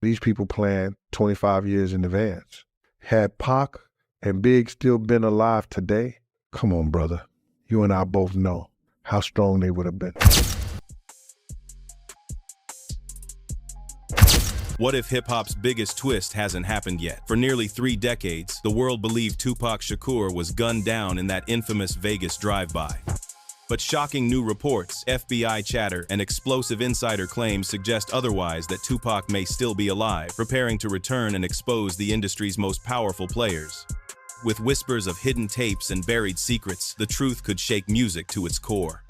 These people planned 25 years in advance. Had Pac and Big still been alive today, come on, brother. You and I both know how strong they would have been. What if hip-hop's biggest twist hasn't happened yet? For nearly 3 decades, the world believed Tupac Shakur was gunned down in that infamous Vegas drive-by. But shocking new reports, FBI chatter, and explosive insider claims suggest otherwise, that Tupac may still be alive, preparing to return and expose the industry's most powerful players. With whispers of hidden tapes and buried secrets, the truth could shake music to its core.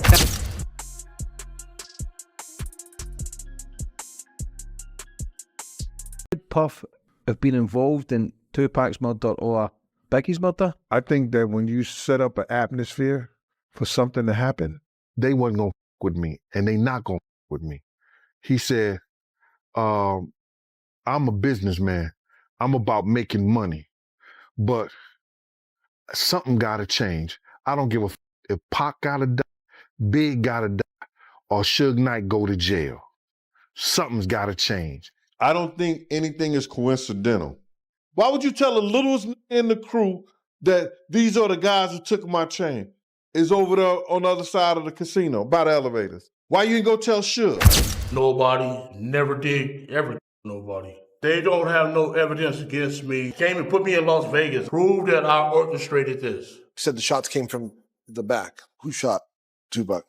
Could Puff have been involved in Tupac's murder or Biggie's murder? I think that when you set up an atmosphere for something to happen, they wasn't gonna with me, and they not gonna with me. He said, I'm a businessman. I'm about making money, but something gotta change. I don't give a if Pac gotta die, Big gotta die, or Suge Knight go to jail. Something's gotta change. I don't think anything is coincidental. Why would you tell the littlest in the crew that these are the guys who took my chain? Is over there on the other side of the casino, by the elevators. Why you ain't go tell Suge? Nobody, never did, ever nobody. They don't have no evidence against me. Came and put me in Las Vegas, proved that I orchestrated this. Said the shots came from the back. Who shot Tupac?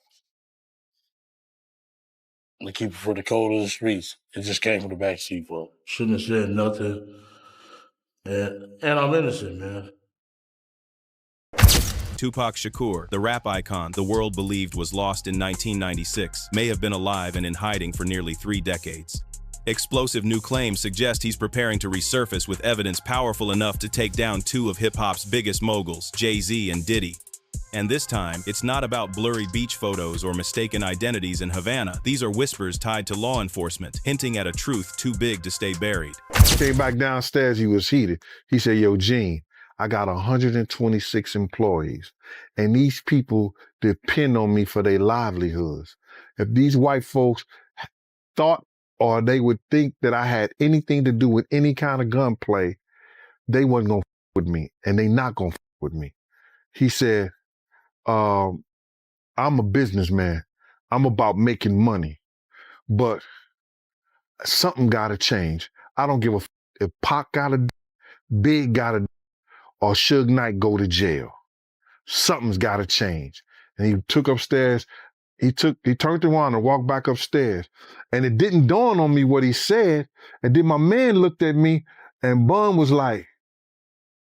The keeper for the code of the streets. It just came from the back seat, bro. Shouldn't have said nothing. And I'm innocent, man. Tupac Shakur, the rap icon the world believed was lost in 1996, may have been alive and in hiding for nearly 3 decades. Explosive new claims suggest he's preparing to resurface with evidence powerful enough to take down 2 of hip-hop's biggest moguls, Jay-Z and Diddy. And this time, it's not about blurry beach photos or mistaken identities in Havana. These are whispers tied to law enforcement, hinting at a truth too big to stay buried. Came back downstairs, he was heated. He said, yo, Gene, I got 126 employees, and these people depend on me for their livelihoods. If these white folks thought or they would think that I had anything to do with any kind of gunplay, they wasn't gonna with me, and they not gonna with me. He said, I'm a businessman. I'm about making money, but something gotta change. I don't give a if Pac gotta die, Big gotta die, or Suge Knight go to jail. Something's gotta change. And he took upstairs, he turned around and walked back upstairs. And it didn't dawn on me what he said. And then my man looked at me and Bun was like,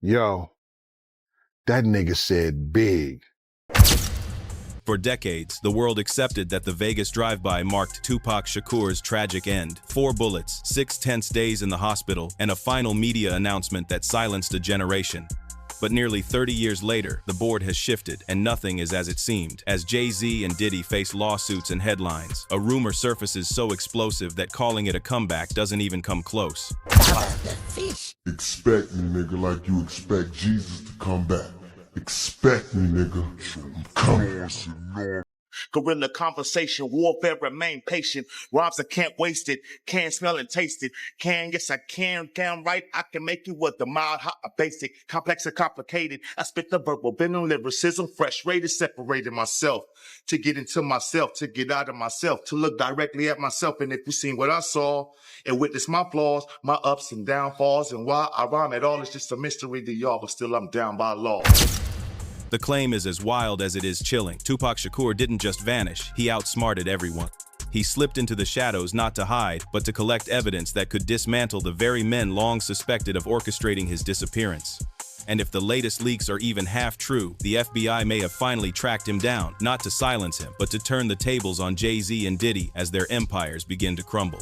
yo, that nigga said Big. For decades, the world accepted that the Vegas drive-by marked Tupac Shakur's tragic end. 4 bullets, 6 tense days in the hospital, and a final media announcement that silenced a generation. But nearly 30 years later, the board has shifted, and nothing is as it seemed. As Jay-Z and Diddy face lawsuits and headlines, a rumor surfaces so explosive that calling it a comeback doesn't even come close. Expect me, nigga, like you expect Jesus to come back. Expect me, nigga. I'm coming. Guerrilla conversation, warfare, remain patient. Rhymes, I can't waste it. Can smell and taste it. Can, yes, I can. Damn right, I can make it with the mild, hot, basic, complex, and complicated. I spit the verbal, bend on lyricism, fresh, rated, separated myself. To get into myself, to get out of myself, to look directly at myself. And if you seen what I saw and witness my flaws, my ups and downfalls, and why I rhyme at all, it's just a mystery to y'all, but still I'm down by law. The claim is as wild as it is chilling. Tupac Shakur didn't just vanish, he outsmarted everyone. He slipped into the shadows not to hide, but to collect evidence that could dismantle the very men long suspected of orchestrating his disappearance. And if the latest leaks are even half true, the FBI may have finally tracked him down, not to silence him, but to turn the tables on Jay-Z and Diddy as their empires begin to crumble.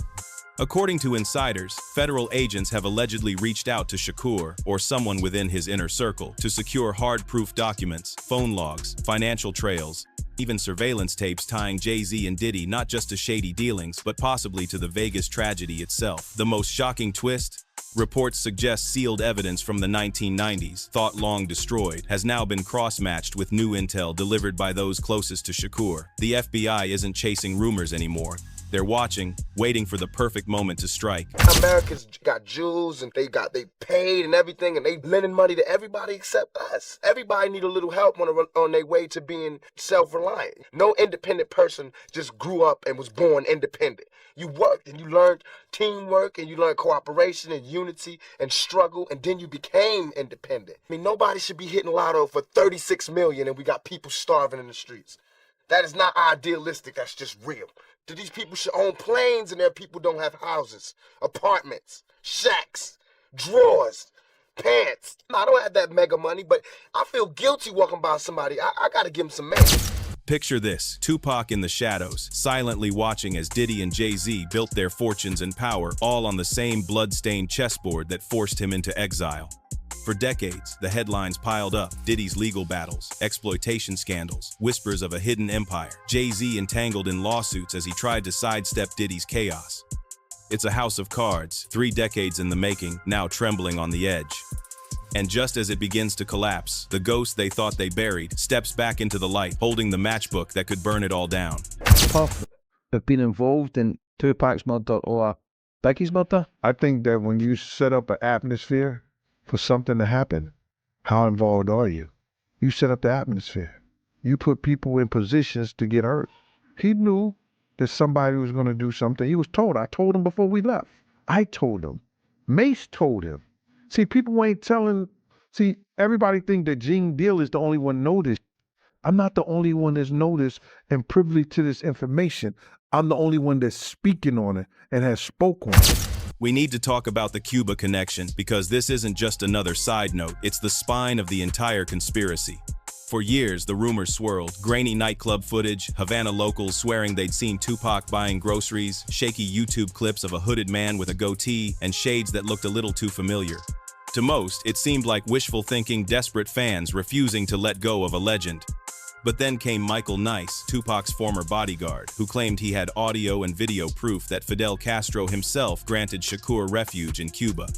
According to insiders, federal agents have allegedly reached out to Shakur, or someone within his inner circle, to secure hard-proof documents, phone logs, financial trails, even surveillance tapes tying Jay-Z and Diddy not just to shady dealings, but possibly to the Vegas tragedy itself. The most shocking twist? Reports suggest sealed evidence from the 1990s, thought long destroyed, has now been cross-matched with new intel delivered by those closest to Shakur. The FBI isn't chasing rumors anymore. They're watching, waiting for the perfect moment to strike. Americans got jewels and they paid and everything, and they lending money to everybody except us. Everybody need a little help on their way to being self-reliant. No independent person just grew up and was born independent. You worked and you learned teamwork and you learned cooperation and unity and struggle, and then you became independent. I mean, nobody should be hitting lotto for 36 million and we got people starving in the streets. That is not idealistic, that's just real. These people should own planes and their people don't have houses, apartments, shacks, drawers, pants. I don't have that mega money, but I feel guilty walking by somebody. I gotta give them some money. Picture this, Tupac in the shadows, silently watching as Diddy and Jay-Z built their fortunes and power all on the same blood-stained chessboard that forced him into exile. For decades, the headlines piled up: Diddy's legal battles, exploitation scandals, whispers of a hidden empire, Jay-Z entangled in lawsuits as he tried to sidestep Diddy's chaos. It's a house of cards, 3 decades in the making, now trembling on the edge. And just as it begins to collapse, the ghost they thought they buried steps back into the light, holding the matchbook that could burn it all down. Puff have been involved in Tupac's murder or Biggie's murder? I think that when you set up an atmosphere for something to happen, how involved are you? You set up the atmosphere. You put people in positions to get hurt. He knew that somebody was going to do something. He was told. I told him before we left. I told him. Mace told him. See, people ain't telling. See, everybody think that Gene Deal is the only one know this. I'm not the only one that's noticed and privileged to this information. I'm the only one that's speaking on it and has spoke on it. We need to talk about the Cuba connection, because this isn't just another side note, it's the spine of the entire conspiracy. For years, the rumors swirled: grainy nightclub footage, Havana locals swearing they'd seen Tupac buying groceries, shaky YouTube clips of a hooded man with a goatee, and shades that looked a little too familiar. To most, it seemed like wishful thinking, desperate fans refusing to let go of a legend. But then came Michael Nice, Tupac's former bodyguard, who claimed he had audio and video proof that Fidel Castro himself granted Shakur refuge in Cuba.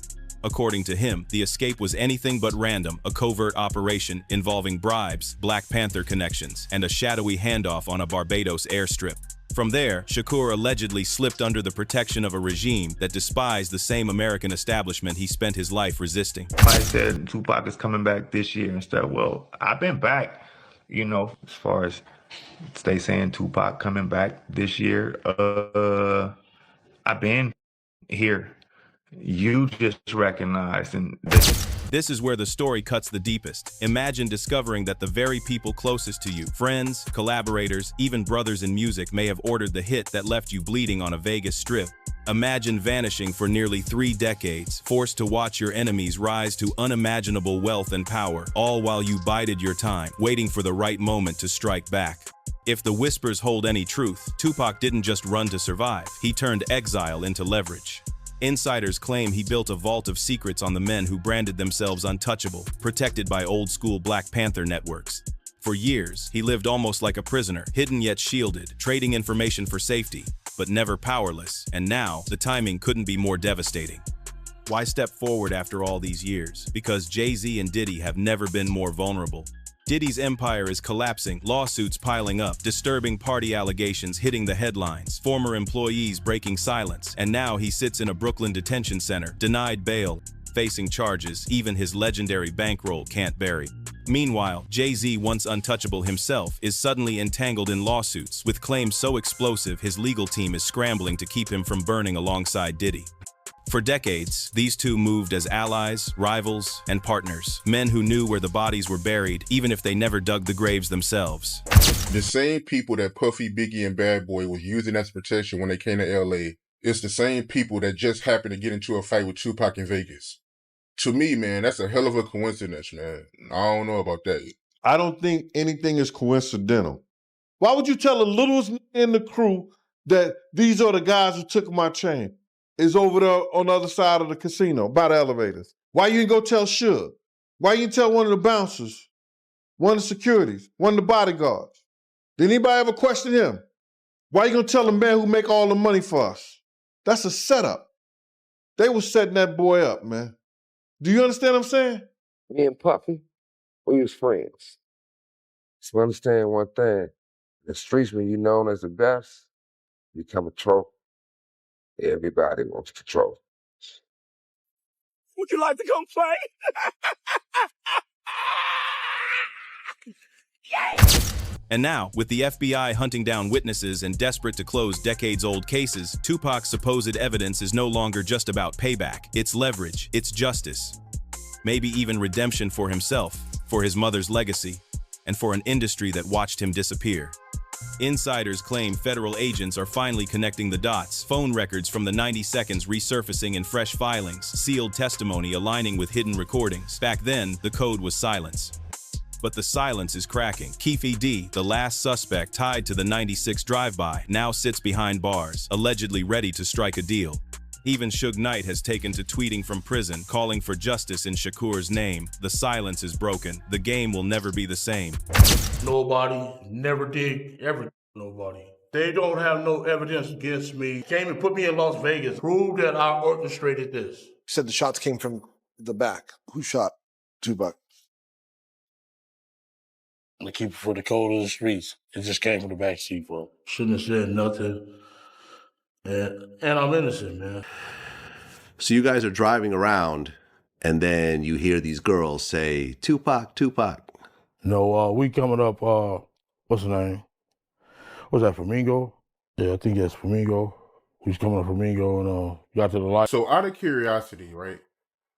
According to him, the escape was anything but random, a covert operation involving bribes, Black Panther connections, and a shadowy handoff on a Barbados airstrip. From there, Shakur allegedly slipped under the protection of a regime that despised the same American establishment he spent his life resisting. I said Tupac is coming back this year and stuff. Well, I've been back. You know, as far as they saying Tupac coming back this year, I've been here. You just recognized, and This is where the story cuts the deepest. Imagine discovering that the very people closest to you, friends, collaborators, even brothers in music, may have ordered the hit that left you bleeding on a Vegas strip. Imagine vanishing for nearly 3 decades, forced to watch your enemies rise to unimaginable wealth and power, all while you bided your time, waiting for the right moment to strike back. If the whispers hold any truth, Tupac didn't just run to survive, he turned exile into leverage. Insiders claim he built a vault of secrets on the men who branded themselves untouchable, protected by old-school Black Panther networks. For years, he lived almost like a prisoner, hidden yet shielded, trading information for safety, but never powerless. And now, the timing couldn't be more devastating. Why step forward after all these years? Because Jay-Z and Diddy have never been more vulnerable. Diddy's empire is collapsing, lawsuits piling up, disturbing party allegations hitting the headlines, former employees breaking silence, and now he sits in a Brooklyn detention center, denied bail, facing charges even his legendary bankroll can't bury. Meanwhile, Jay-Z, once untouchable himself, is suddenly entangled in lawsuits, with claims so explosive his legal team is scrambling to keep him from burning alongside Diddy. For decades, these two moved as allies, rivals, and partners, men who knew where the bodies were buried, even if they never dug the graves themselves. The same people that Puffy, Biggie, and Bad Boy was using as protection when they came to LA, it's the same people that just happened to get into a fight with Tupac in Vegas. To me, man, that's a hell of a coincidence, man. I don't know about that. I don't think anything is coincidental. Why would you tell the littlest in the crew that these are the guys who took my chain? Is over there on the other side of the casino, by the elevators. Why you didn't go tell Suge? Why you didn't tell one of the bouncers, one of the securities, one of the bodyguards? Did anybody ever question him? Why you gonna tell the man who make all the money for us? That's a setup. They was setting that boy up, man. Do you understand what I'm saying? Me and Puffy, we was friends. So understand one thing, the streets when you known as the best, become a trophy. Everybody wants the trophy. Would you like to come play? And now, with the FBI hunting down witnesses and desperate to close decades-old cases, Tupac's supposed evidence is no longer just about payback. It's leverage, it's justice. Maybe even redemption for himself, for his mother's legacy, and for an industry that watched him disappear. Insiders claim federal agents are finally connecting the dots, phone records from the 90 seconds resurfacing in fresh filings, sealed testimony aligning with hidden recordings. Back then, the code was silence. But the silence is cracking. Keefe D., the last suspect tied to the 96 drive-by, now sits behind bars, allegedly ready to strike a deal. Even Suge Knight has taken to tweeting from prison, calling for justice in Shakur's name. The silence is broken. The game will never be the same. Nobody never did ever nobody. They don't have no evidence against me. Came and put me in Las Vegas, proved that I orchestrated this. You said the shots came from the back. Who shot Tupac? To keep it for the code of the streets. It just came from the backseat, bro. Shouldn't have said nothing. And I'm innocent, man. So you guys are driving around, and then you hear these girls say, Tupac, Tupac. No, we coming up, what's the name? What's that, Flamingo? Yeah, I think that's Flamingo. We was coming up Flamingo and got to the light. So out of curiosity, right?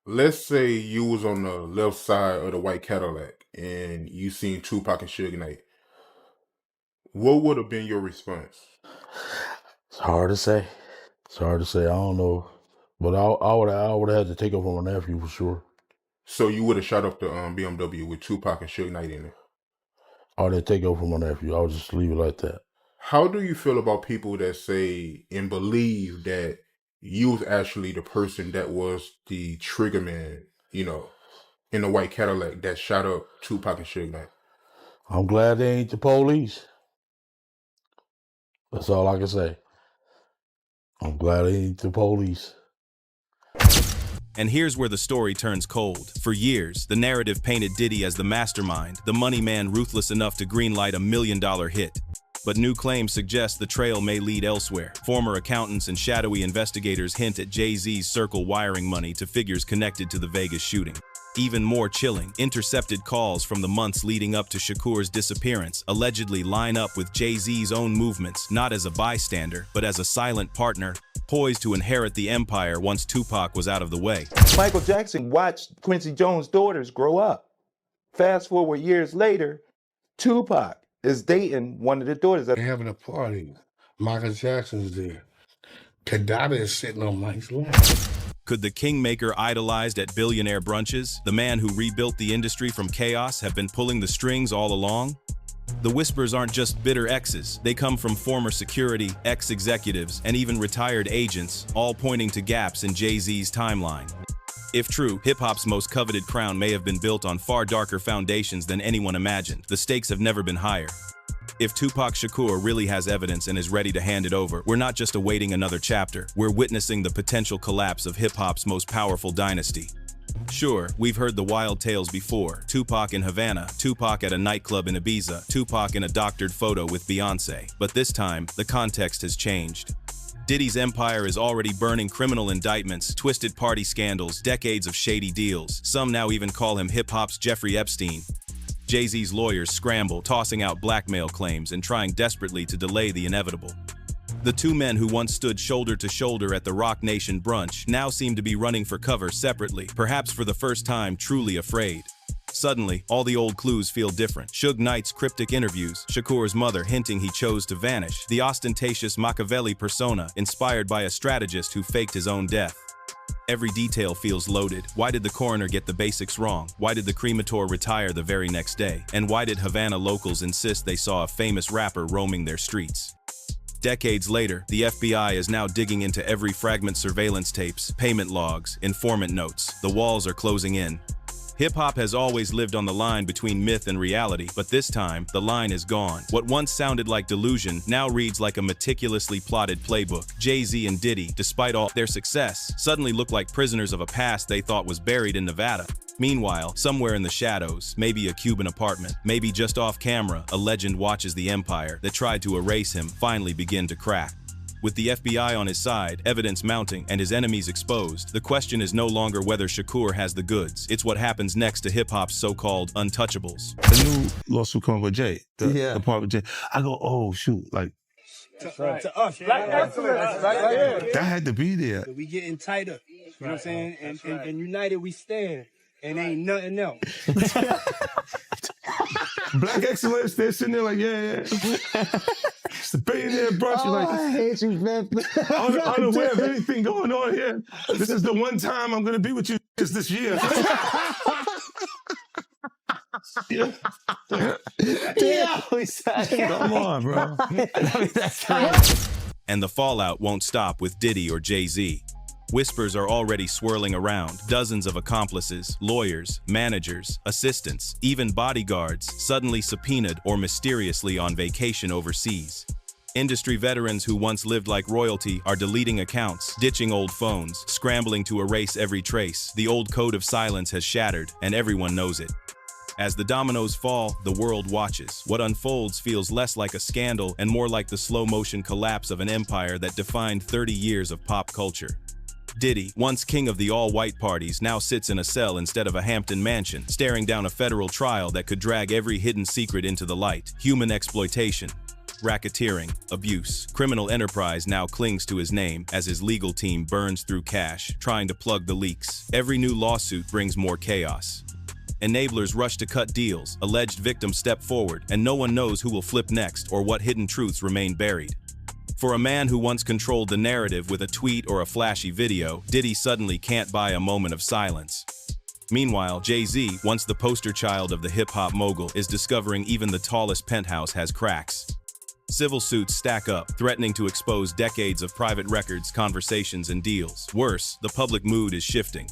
Let's say you was on the left side of the white Cadillac and you seen Tupac and Suge Knight. What would have been your response? It's hard to say. It's hard to say. I don't know. But I would have had to take up on my nephew for sure. So you would have shot up the BMW with Tupac and Suge Knight in it? I would have to take up for my nephew. I would just leave it like that. How do you feel about people that say and believe that you was actually the person that was the trigger man, you know, in the white Cadillac that shot up Tupac and Suge Knight? I'm glad they ain't the police. That's all I can say. I'm glad they ain't the police. And here's where the story turns cold. For years, the narrative painted Diddy as the mastermind, the money man ruthless enough to greenlight a $1 million hit. But new claims suggest the trail may lead elsewhere. Former accountants and shadowy investigators hint at Jay-Z's circle wiring money to figures connected to the Vegas shooting. Even more chilling, intercepted calls from the months leading up to Shakur's disappearance allegedly line up with Jay-Z's own movements, not as a bystander, but as a silent partner, poised to inherit the empire once Tupac was out of the way. Michael Jackson watched Quincy Jones' daughters grow up. Fast forward years later, Tupac is dating one of the daughters. They're having a party. Michael Jackson's there. Kadada is sitting on Mike's lap. Could the kingmaker idolized at billionaire brunches, the man who rebuilt the industry from chaos, have been pulling the strings all along? The whispers aren't just bitter exes. They come from former security, ex-executives, and even retired agents, all pointing to gaps in Jay-Z's timeline. If true, hip-hop's most coveted crown may have been built on far darker foundations than anyone imagined. The stakes have never been higher. If Tupac Shakur really has evidence and is ready to hand it over, we're not just awaiting another chapter. We're witnessing the potential collapse of hip-hop's most powerful dynasty. Sure, we've heard the wild tales before. Tupac in Havana, Tupac at a nightclub in Ibiza, Tupac in a doctored photo with Beyonce. But this time, the context has changed. Diddy's empire is already burning criminal indictments, twisted party scandals, decades of shady deals. Some now even call him hip-hop's Jeffrey Epstein. Jay-Z's lawyers scramble, tossing out blackmail claims and trying desperately to delay the inevitable. The two men who once stood shoulder to shoulder at the Roc Nation brunch now seem to be running for cover separately, perhaps for the first time truly afraid. Suddenly, all the old clues feel different. Suge Knight's cryptic interviews, Shakur's mother hinting he chose to vanish, the ostentatious Machiavelli persona inspired by a strategist who faked his own death. Every detail feels loaded. Why did the coroner get the basics wrong? Why did the cremator retire the very next day? And why did Havana locals insist they saw a famous rapper roaming their streets? Decades later, the FBI is now digging into every fragment: surveillance tapes, payment logs, informant notes. The walls are closing in. Hip-hop has always lived on the line between myth and reality, but this time, the line is gone. What once sounded like delusion now reads like a meticulously plotted playbook. Jay-Z and Diddy, despite all their success, suddenly look like prisoners of a past they thought was buried in Nevada. Meanwhile, somewhere in the shadows, maybe a Cuban apartment, maybe just off camera, a legend watches the empire that tried to erase him finally begin to crack. With the FBI on his side, evidence mounting, and his enemies exposed, the question is no longer whether Shakur has the goods. It's what happens next to hip-hop's so-called untouchables. The new lawsuit coming with Jay, the part with Jay. I go, oh, shoot, like, That's right. To us, black excellence. that had to be there. We getting tighter. You know what I'm saying? And united we stand. And ain't nothing else. Black excellence, they're sitting there like, yeah. It's the billionaire brunch. Oh, Like, I hate you, man. unaware of anything going on here. This is the one time I'm going to be with you is this year. Come on, bro. And the fallout won't stop with Diddy or Jay-Z. Whispers are already swirling around. Dozens of accomplices, lawyers, managers, assistants, even bodyguards suddenly subpoenaed or mysteriously on vacation overseas. Industry veterans who once lived like royalty are deleting accounts, ditching old phones, scrambling to erase every trace. The old code of silence has shattered, and everyone knows it. As the dominoes fall, the world watches. What unfolds feels less like a scandal and more like the slow-motion collapse of an empire that defined 30 years of pop culture. Diddy, once king of the all-white parties, now sits in a cell instead of a Hampton mansion, staring down a federal trial that could drag every hidden secret into the light. Human exploitation, racketeering, abuse, criminal enterprise now clings to his name as his legal team burns through cash, trying to plug the leaks. Every new lawsuit brings more chaos. Enablers rush to cut deals, alleged victims step forward, and no one knows who will flip next or what hidden truths remain buried. For a man who once controlled the narrative with a tweet or a flashy video, Diddy suddenly can't buy a moment of silence. Meanwhile, Jay-Z, once the poster child of the hip-hop mogul, is discovering even the tallest penthouse has cracks. Civil suits stack up, threatening to expose decades of private records, conversations, and deals. Worse, the public mood is shifting.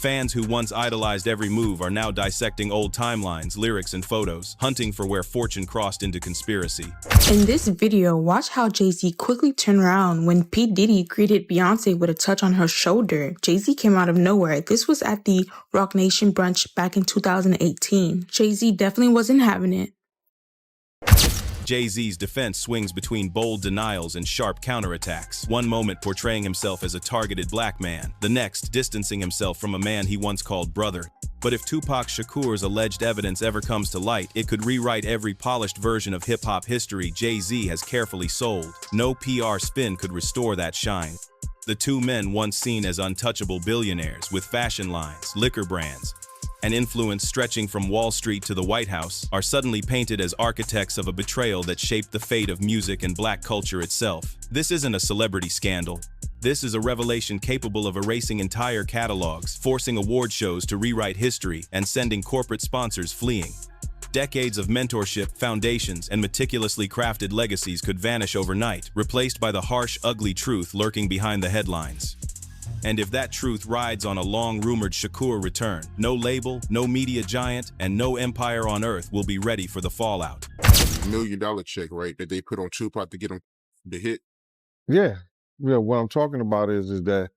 Fans who once idolized every move are now dissecting old timelines, lyrics, and photos, hunting for where fortune crossed into conspiracy. In this video, watch how Jay-Z quickly turned around when P. Diddy greeted Beyonce with a touch on her shoulder. Jay-Z came out of nowhere. This was at the Roc Nation brunch back in 2018. Jay-Z definitely wasn't having it. Jay-Z's defense swings between bold denials and sharp counterattacks. One moment portraying himself as a targeted black man, the next distancing himself from a man he once called brother. But if Tupac Shakur's alleged evidence ever comes to light, it could rewrite every polished version of hip-hop history Jay-Z has carefully sold. No PR spin could restore that shine. The two men, once seen as untouchable billionaires with fashion lines, liquor brands, and influence stretching from Wall Street to the White House, are suddenly painted as architects of a betrayal that shaped the fate of music and black culture itself. This isn't a celebrity scandal. This is a revelation capable of erasing entire catalogs, forcing award shows to rewrite history, and sending corporate sponsors fleeing. Decades of mentorship, foundations, and meticulously crafted legacies could vanish overnight, replaced by the harsh, ugly truth lurking behind the headlines. And if that truth rides on a long-rumored Shakur return, no label, no media giant, and no empire on earth will be ready for the fallout. $1 million check, right, that they put on Tupac to get him the hit. Yeah. What I'm talking about is that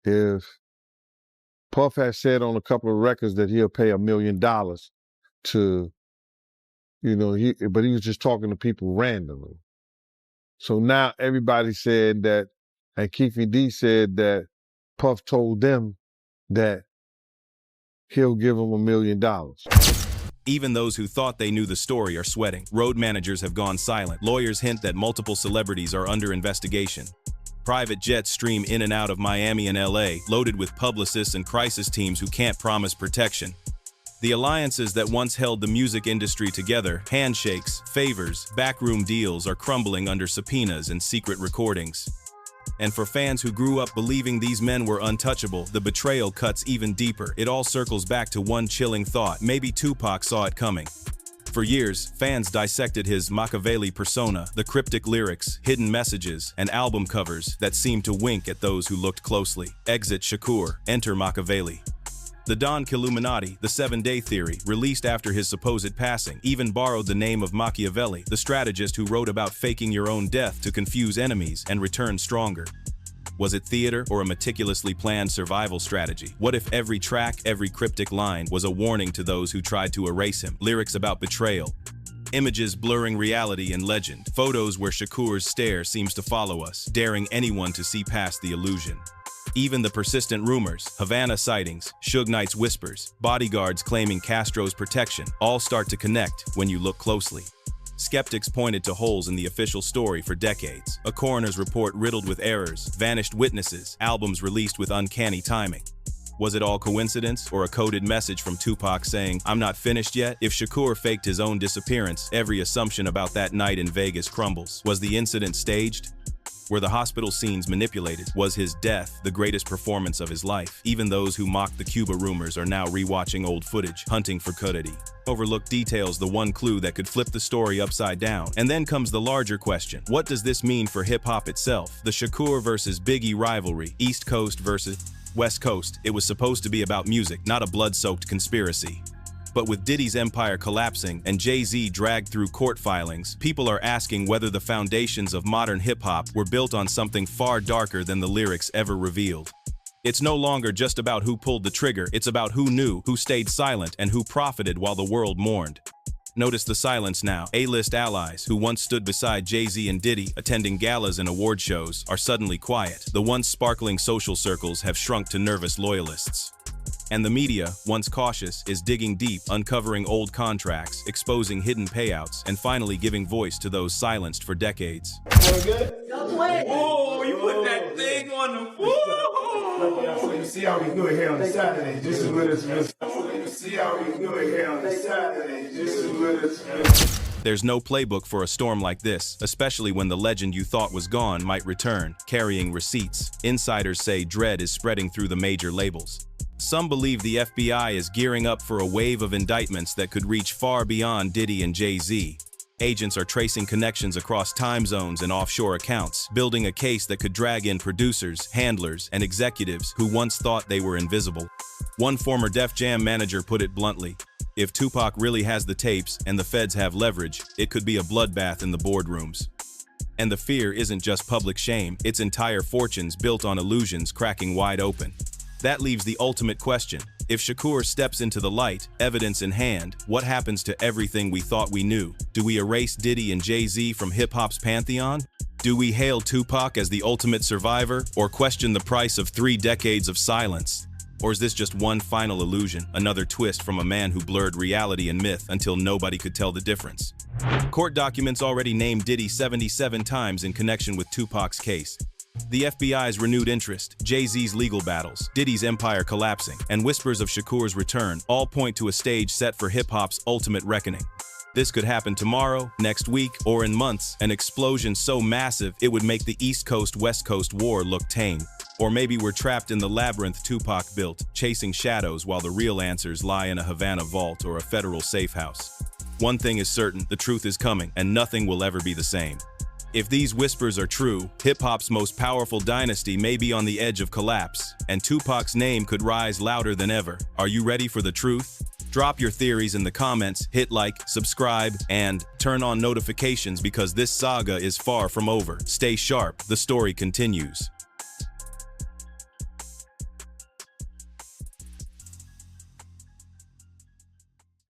if Puff has said on a couple of records that he'll pay $1 million to, but he was just talking to people randomly. So now everybody said that, and Keefe D said that Puff told them that he'll give them $1 million. Even those who thought they knew the story are sweating. Road managers have gone silent. Lawyers hint that multiple celebrities are under investigation. Private jets stream in and out of Miami and LA, loaded with publicists and crisis teams who can't promise protection. The alliances that once held the music industry together, handshakes, favors, backroom deals, are crumbling under subpoenas and secret recordings. And for fans who grew up believing these men were untouchable, the betrayal cuts even deeper. It all circles back to one chilling thought: maybe Tupac saw it coming. For years, fans dissected his Machiavelli persona, the cryptic lyrics, hidden messages, and album covers that seemed to wink at those who looked closely. Exit Shakur, enter Machiavelli. The Don Killuminati, the 7-Day Theory, released after his supposed passing, even borrowed the name of Machiavelli, the strategist who wrote about faking your own death to confuse enemies and return stronger. Was it theater or a meticulously planned survival strategy? What if every track, every cryptic line was a warning to those who tried to erase him? Lyrics about betrayal, Images blurring reality and legend. Photos where Shakur's stare seems to follow us, daring anyone to see past the illusion. Even the persistent rumors, Havana sightings, Suge Knight's whispers, bodyguards claiming Castro's protection, all start to connect when you look closely. Skeptics pointed to holes in the official story for decades. A coroner's report riddled with errors, vanished witnesses, albums released with uncanny timing. Was it all coincidence or a coded message from Tupac saying, "I'm not finished yet"? If Shakur faked his own disappearance, every assumption about that night in Vegas crumbles. Was the incident staged? Were the hospital scenes manipulated? Was his death the greatest performance of his life? Even those who mocked the Cuba rumors are now rewatching old footage, hunting for Diddy. Overlooked details, the one clue that could flip the story upside down. And then comes the larger question. What does this mean for hip-hop itself? The Shakur versus Biggie rivalry, East Coast versus West Coast. It was supposed to be about music, not a blood-soaked conspiracy. But with Diddy's empire collapsing and Jay-Z dragged through court filings, people are asking whether the foundations of modern hip-hop were built on something far darker than the lyrics ever revealed. It's no longer just about who pulled the trigger, it's about who knew, who stayed silent, and who profited while the world mourned. Notice the silence now. A-list allies who once stood beside Jay-Z and Diddy, attending galas and award shows, are suddenly quiet. The once sparkling social circles have shrunk to nervous loyalists. And the media, once cautious, is digging deep, uncovering old contracts, exposing hidden payouts, and finally giving voice to those silenced for decades. Oh, you put that thing on the floor. So you see how we do it here on the Saturday. This is what it's you see how we do it here on the Saturday. This is what it's There's no playbook for a storm like this, especially when the legend you thought was gone might return, carrying receipts. Insiders say dread is spreading through the major labels. Some believe the FBI is gearing up for a wave of indictments that could reach far beyond Diddy and Jay-Z. Agents are tracing connections across time zones and offshore accounts, building a case that could drag in producers, handlers, and executives who once thought they were invisible. One former Def Jam manager put it bluntly: if Tupac really has the tapes and the feds have leverage, it could be a bloodbath in the boardrooms. And the fear isn't just public shame, it's entire fortunes built on illusions cracking wide open. That leaves the ultimate question. If Shakur steps into the light, evidence in hand, what happens to everything we thought we knew? Do we erase Diddy and Jay-Z from hip-hop's pantheon? Do we hail Tupac as the ultimate survivor, or question the price of 3 decades of silence? Or is this just one final illusion, another twist from a man who blurred reality and myth until nobody could tell the difference? Court documents already named Diddy 77 times in connection with Tupac's case. The FBI's renewed interest, Jay-Z's legal battles, Diddy's empire collapsing, and whispers of Shakur's return all point to a stage set for hip-hop's ultimate reckoning. This could happen tomorrow, next week, or in months, an explosion so massive it would make the East Coast-West Coast war look tame. Or maybe we're trapped in the labyrinth Tupac built, chasing shadows while the real answers lie in a Havana vault or a federal safe house. One thing is certain, the truth is coming, and nothing will ever be the same. If these whispers are true, hip-hop's most powerful dynasty may be on the edge of collapse, and Tupac's name could rise louder than ever. Are you ready for the truth? Drop your theories in the comments, hit like, subscribe, and turn on notifications because this saga is far from over. Stay sharp, the story continues.